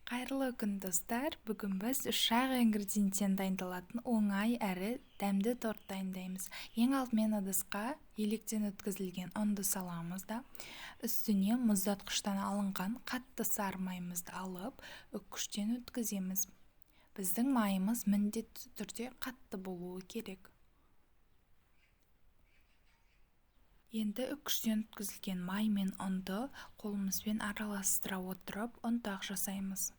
Қайырлы күн достар. Бүгін біз үш-ақ ингредиенттен дайындалатын оңай әрі дәмді торт дайындаймыз. Ең алдымен ыдысқа електен өткізілген ұнды саламыз да, үстіне мұздатқыштан алынған қатты сары майымызды алып, үккіштен өткіземіз. Біздің майымыз міндетті түрде қатты болуы керек. Енді үккіштен өткізілген май мен ұнды қолымызбен араластыра отырып ұнтақ жасаймыз.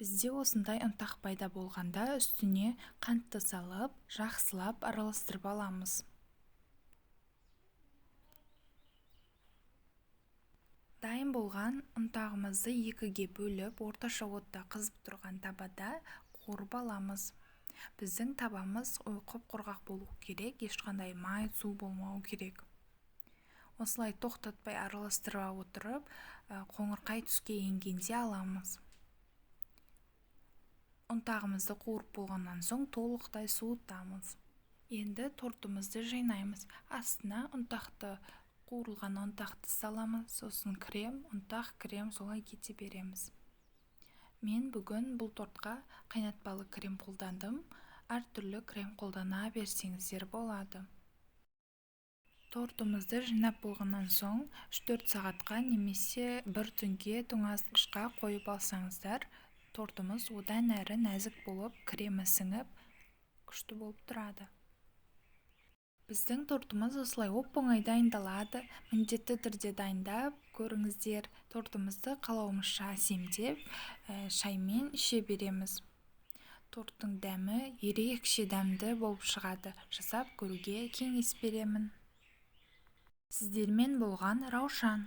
Бізде осындай ұнтақ пайда болғанда үстіне қантты салып, жақсылап араластырып аламыз. Дайын болған ұнтағымызды екіге бөліп, орташа отта қызып тұрған табада қуырып аламыз. Біздің табамыз құп-құрғақ болу керек, ешқандай май, су болмау керек. Осылай тоқтатпай араластыра отырып, қоңырқай түске енгенде аламыз. Ұнтағымызды қуырып болғаннан соң толықтай суытамыз. Енді тортымызды жинаймыз. Астына қуырылған ұнтақты саламыз, сосын крем, ұнтақ, крем солай кете береміз. Мен бүгін бұл тортқа қайнатпалы крем қолдандым. Әртүрлі крем қолдана берсеңіздер болады. Тортымызды жинап болғаннан соң 3-4 сағатқа немесе бір түнге тоңазытқышқа қойып алсаңыздар, тортымыз одан әрі нәзік болып, кремі сіңіп, күшті болып тұрады. Біздің тортымыз осылай оп-оңай дайындалады. Міндетті түрде дайындап көріңіздер. Тортымызды қалауымызша әсемдеп, шаймен іше береміз. Торттың дәмі ерекше дәмді болып шығады. Жасап көруге кеңес беремін. Сіздермен болған Раушан.